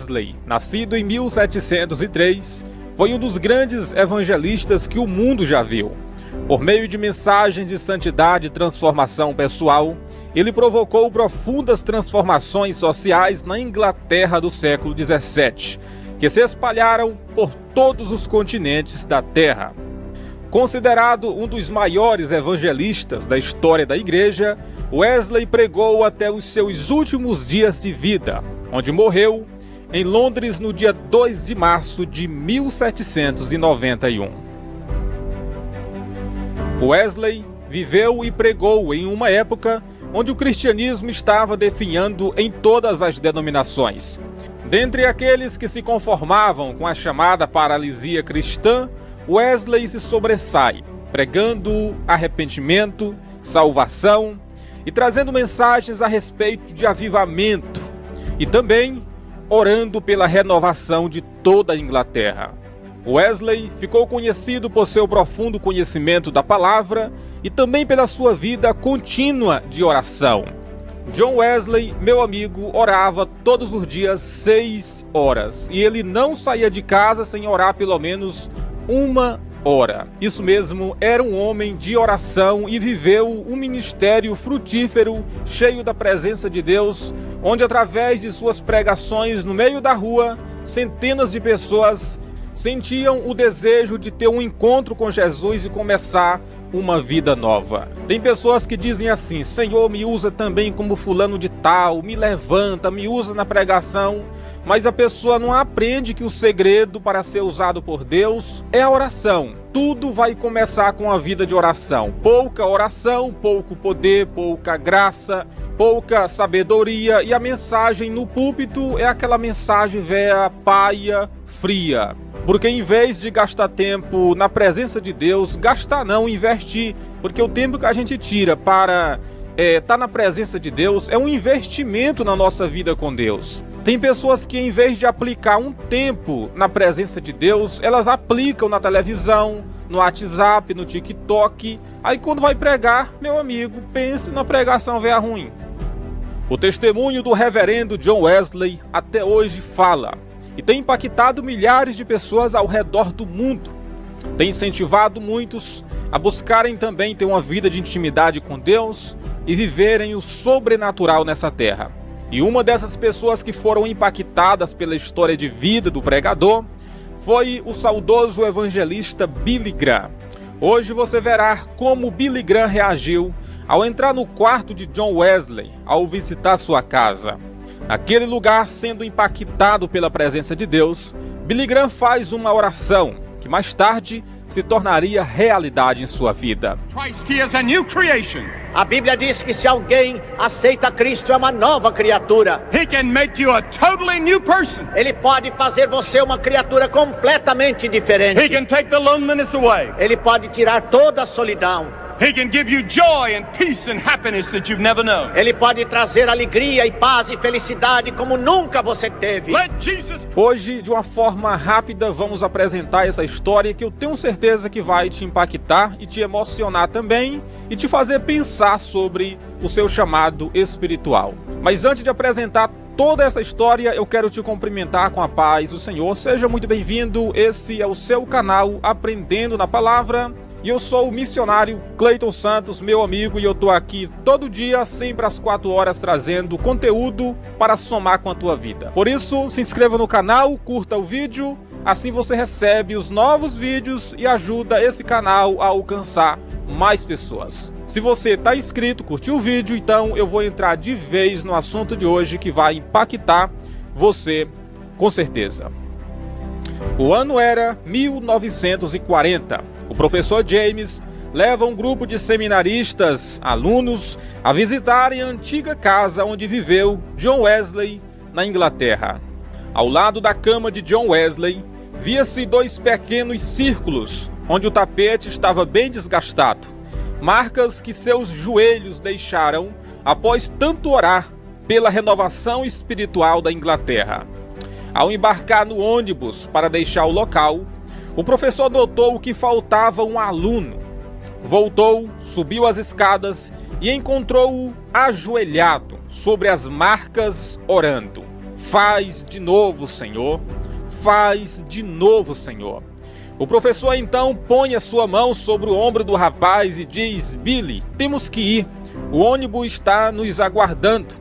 Wesley, nascido em 1703, foi um dos grandes evangelistas que o mundo já viu. Por meio de mensagens de santidade e transformação pessoal, ele provocou profundas transformações sociais na Inglaterra do século XVII, que se espalharam por todos os continentes da Terra. Considerado um dos maiores evangelistas da história da Igreja, Wesley pregou até os seus últimos dias de vida, onde morreu em Londres no dia 2 de março de 1791. Wesley viveu e pregou em uma época onde o cristianismo estava definhando em todas as denominações. Dentre aqueles que se conformavam com a chamada paralisia cristã, Wesley se sobressai, pregando arrependimento, salvação e trazendo mensagens a respeito de avivamento e também orando pela renovação de toda a Inglaterra. Wesley ficou conhecido por seu profundo conhecimento da palavra e também pela sua vida contínua de oração. John Wesley, meu amigo, orava todos os dias 6 horas e ele não saía de casa sem orar pelo menos 1 hora. Isso mesmo, era um homem de oração e viveu um ministério frutífero, cheio da presença de Deus, onde através de suas pregações no meio da rua, centenas de pessoas sentiam o desejo de ter um encontro com Jesus e começar uma vida nova. Tem pessoas que dizem assim: Senhor, me usa também como fulano de tal, me levanta, me usa na pregação. Mas a pessoa não aprende que o segredo para ser usado por Deus é a oração. Tudo vai começar com a vida de oração. Pouca oração, pouco poder, pouca graça, pouca sabedoria. E a mensagem no púlpito é aquela mensagem velha, paia, fria. Porque em vez de gastar tempo na presença de Deus, gastar não, investir. Porque o tempo que a gente tira para estar na presença de Deus é um investimento na nossa vida com Deus. Tem pessoas que, em vez de aplicar um tempo na presença de Deus, elas aplicam na televisão, no WhatsApp, no TikTok. Aí quando vai pregar, meu amigo, pense na pregação velha ruim. O testemunho do reverendo John Wesley até hoje fala e tem impactado milhares de pessoas ao redor do mundo. Tem incentivado muitos a buscarem também ter uma vida de intimidade com Deus e viverem o sobrenatural nessa terra. E uma dessas pessoas que foram impactadas pela história de vida do pregador foi o saudoso evangelista Billy Graham. Hoje você verá como Billy Graham reagiu ao entrar no quarto de John Wesley ao visitar sua casa. Naquele lugar, sendo impactado pela presença de Deus, Billy Graham faz uma oração que mais tarde se tornaria realidade em sua vida. A Bíblia diz que se alguém aceita Cristo é uma nova criatura. He can make you a totally new person. Ele pode fazer você uma criatura completamente diferente. He can take the loneliness away. Ele pode tirar toda a solidão. He can give you joy and peace and happiness that you've never known. Ele pode trazer alegria e paz e felicidade como nunca você teve. Let Jesus... Hoje, de uma forma rápida, vamos apresentar essa história que eu tenho certeza que vai te impactar e te emocionar também e te fazer pensar sobre o seu chamado espiritual. Mas antes de apresentar toda essa história, eu quero te cumprimentar com a paz do Senhor. Seja muito bem-vindo, esse é o seu canal Aprendendo na Palavra. E eu sou o missionário Cleiton Santos, meu amigo, e eu tô aqui todo dia, sempre às 4 horas, trazendo conteúdo para somar com a tua vida. Por isso, se inscreva no canal, curta o vídeo, assim você recebe os novos vídeos e ajuda esse canal a alcançar mais pessoas. Se você está inscrito, curtiu o vídeo, então eu vou entrar de vez no assunto de hoje que vai impactar você com certeza. O ano era 1940. O professor James leva um grupo de seminaristas, alunos, a visitarem a antiga casa onde viveu John Wesley, na Inglaterra. Ao lado da cama de John Wesley, via-se 2 pequenos círculos, onde o tapete estava bem desgastado, marcas que seus joelhos deixaram após tanto orar pela renovação espiritual da Inglaterra. Ao embarcar no ônibus para deixar o local, o professor notou que faltava um aluno. Voltou, subiu as escadas e encontrou-o ajoelhado sobre as marcas orando. Faz de novo, Senhor. Faz de novo, Senhor. O professor então põe a sua mão sobre o ombro do rapaz e diz: Billy, temos que ir. O ônibus está nos aguardando.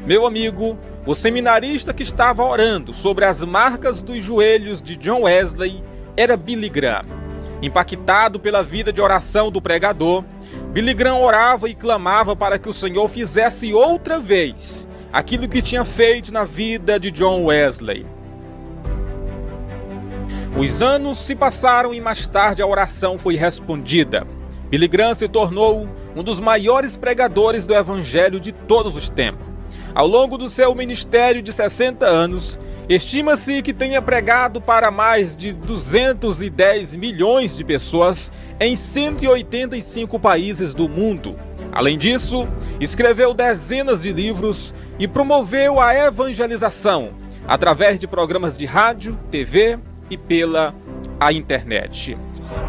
Meu amigo, o seminarista que estava orando sobre as marcas dos joelhos de John Wesley era Billy Graham. Impactado pela vida de oração do pregador, Billy Graham orava e clamava para que o Senhor fizesse outra vez aquilo que tinha feito na vida de John Wesley. Os anos se passaram e mais tarde a oração foi respondida. Billy Graham se tornou um dos maiores pregadores do Evangelho de todos os tempos. Ao longo do seu ministério de 60 anos, estima-se que tenha pregado para mais de 210 milhões de pessoas em 185 países do mundo. Além disso, escreveu dezenas de livros e promoveu a evangelização através de programas de rádio, TV e pela internet.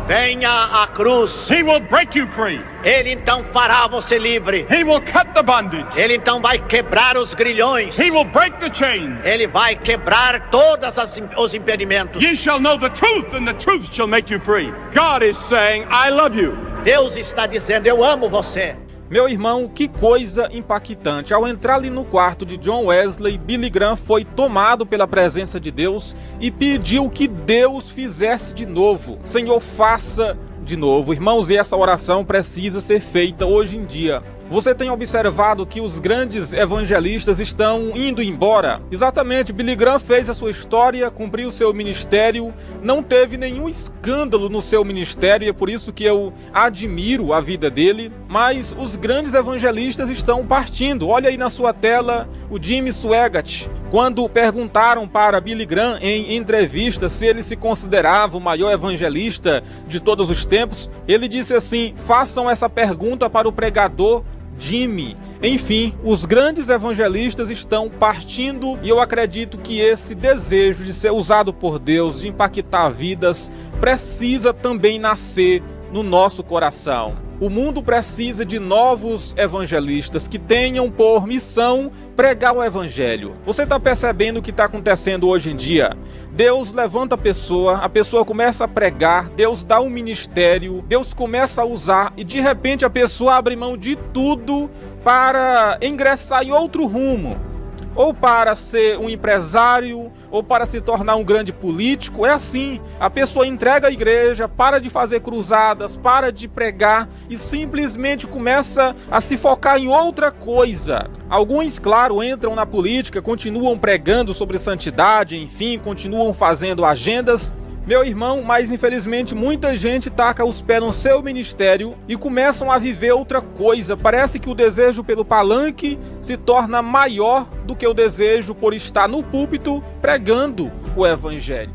Venha à cruz. He will break you free. Ele então fará você livre. He will cut the bondage. Ele então vai quebrar os grilhões. He will break the chains. Ele vai quebrar todos os impedimentos. Ye shall know the truth, and the truth shall make you free. God is saying, I love you. Deus está dizendo, eu amo você. Meu irmão, que coisa impactante. Ao entrar ali no quarto de John Wesley, Billy Graham foi tomado pela presença de Deus e pediu que Deus fizesse de novo. Senhor, faça de novo. Irmãos, e essa oração precisa ser feita hoje em dia. Você tem observado que os grandes evangelistas estão indo embora? Exatamente, Billy Graham fez a sua história, cumpriu o seu ministério, não teve nenhum escândalo no seu ministério, e é por isso que eu admiro a vida dele, mas os grandes evangelistas estão partindo. Olha aí na sua tela o Jimmy Swaggart. Quando perguntaram para Billy Graham em entrevista se ele se considerava o maior evangelista de todos os tempos, ele disse assim: façam essa pergunta para o pregador Jimmy. Enfim, os grandes evangelistas estão partindo e eu acredito que esse desejo de ser usado por Deus, de impactar vidas, precisa também nascer no nosso coração. O mundo precisa de novos evangelistas que tenham por missão pregar o evangelho. Você está percebendo o que está acontecendo hoje em dia? Deus levanta a pessoa começa a pregar, Deus dá um ministério, Deus começa a usar e de repente a pessoa abre mão de tudo para ingressar em outro rumo. Ou para ser um empresário, ou para se tornar um grande político. É assim, a pessoa entrega a igreja, para de fazer cruzadas, para de pregar e simplesmente começa a se focar em outra coisa. Alguns, claro, entram na política, continuam pregando sobre santidade, enfim, continuam fazendo agendas. Meu irmão, mas infelizmente muita gente taca os pés no seu ministério e começam a viver outra coisa. Parece que o desejo pelo palanque se torna maior do que o desejo por estar no púlpito pregando o evangelho.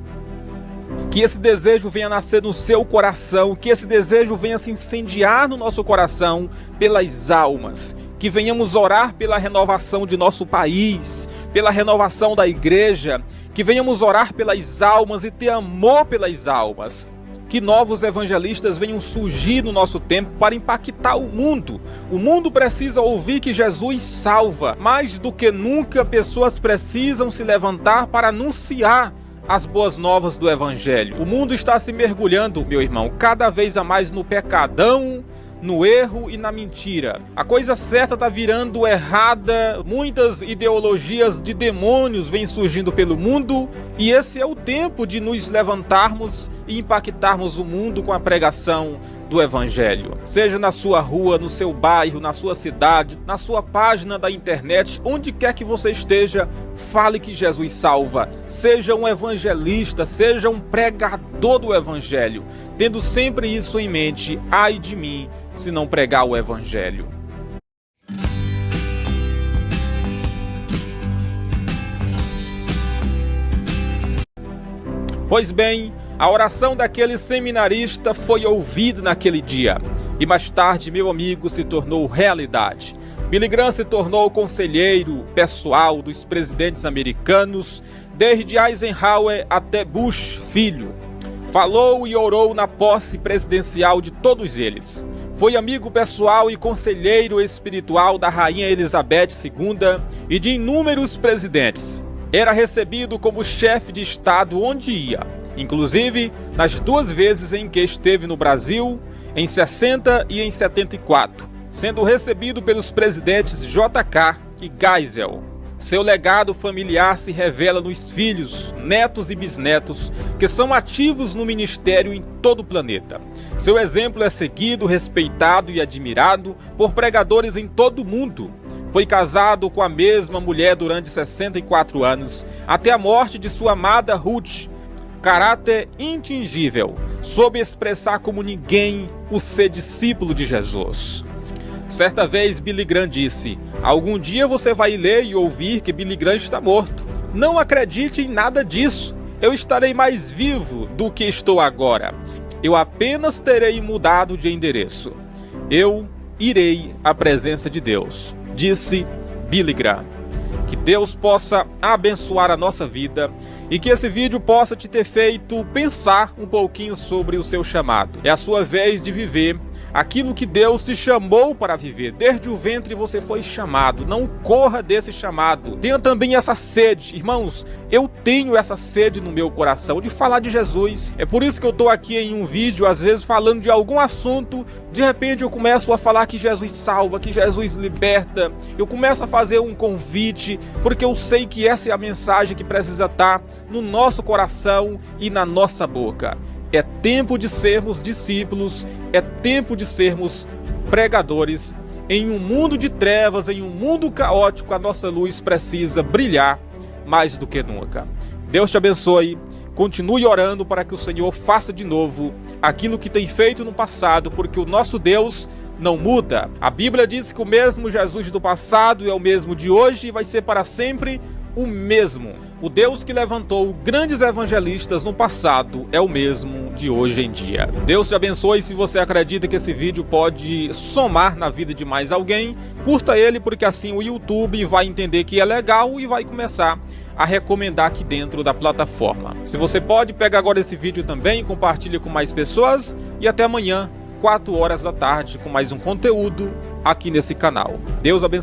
Que esse desejo venha nascer no seu coração, que esse desejo venha se incendiar no nosso coração pelas almas. Que venhamos orar pela renovação de nosso país, pela renovação da igreja, que venhamos orar pelas almas e ter amor pelas almas. Que novos evangelistas venham surgir no nosso tempo para impactar o mundo. O mundo precisa ouvir que Jesus salva. Mais do que nunca, pessoas precisam se levantar para anunciar as boas novas do evangelho. O mundo está se mergulhando, meu irmão, cada vez a mais no pecadão, no erro e na mentira. A coisa certa está virando errada, muitas ideologias de demônios vêm surgindo pelo mundo e esse é o tempo de nos levantarmos e impactarmos o mundo com a pregação do evangelho. Seja na sua rua, no seu bairro, na sua cidade, na sua página da internet, onde quer que você esteja, fale que Jesus salva. Seja um evangelista, seja um pregador do evangelho, tendo sempre isso em mente. Ai de mim, se não pregar o evangelho. Pois bem, a oração daquele seminarista foi ouvida naquele dia. E mais tarde, meu amigo, se tornou realidade. Billy Graham se tornou conselheiro pessoal dos presidentes americanos, desde Eisenhower até Bush filho. Falou e orou na posse presidencial de todos eles. Foi amigo pessoal e conselheiro espiritual da Rainha Elizabeth II e de inúmeros presidentes. Era recebido como chefe de Estado onde ia, inclusive nas 2 vezes em que esteve no Brasil, em 60 e em 74, sendo recebido pelos presidentes JK e Geisel. Seu legado familiar se revela nos filhos, netos e bisnetos que são ativos no ministério em todo o planeta. Seu exemplo é seguido, respeitado e admirado por pregadores em todo o mundo. Foi casado com a mesma mulher durante 64 anos, até a morte de sua amada Ruth. Caráter intingível, soube expressar como ninguém o ser discípulo de Jesus. Certa vez Billy Graham disse: algum dia você vai ler e ouvir que Billy Graham está morto. Não acredite em nada disso. Eu estarei mais vivo do que estou agora. Eu apenas terei mudado de endereço. Eu irei à presença de Deus, disse Billy Graham. Que Deus possa abençoar a nossa vida e que esse vídeo possa te ter feito pensar um pouquinho sobre o seu chamado. É a sua vez de viver aquilo que Deus te chamou para viver. Desde o ventre você foi chamado. Não corra desse chamado. Tenha também essa sede. Irmãos, eu tenho essa sede no meu coração de falar de Jesus. É por isso que eu estou aqui em um vídeo, às vezes falando de algum assunto. De repente eu começo a falar que Jesus salva, que Jesus liberta. Eu começo a fazer um convite, porque eu sei que essa é a mensagem que precisa estar no nosso coração e na nossa boca. É tempo de sermos discípulos, é tempo de sermos pregadores. Em um mundo de trevas, em um mundo caótico, a nossa luz precisa brilhar mais do que nunca. Deus te abençoe, continue orando para que o Senhor faça de novo aquilo que tem feito no passado, porque o nosso Deus não muda. A Bíblia diz que o mesmo Jesus do passado é o mesmo de hoje e vai ser para sempre o mesmo. O Deus que levantou grandes evangelistas no passado é o mesmo de hoje em dia. Deus te abençoe. Se você acredita que esse vídeo pode somar na vida de mais alguém, curta ele, porque assim o YouTube vai entender que é legal e vai começar a recomendar aqui dentro da plataforma. Se você pode, pega agora esse vídeo também, compartilha com mais pessoas e até amanhã, 4 horas da tarde, com mais um conteúdo aqui nesse canal. Deus abençoe.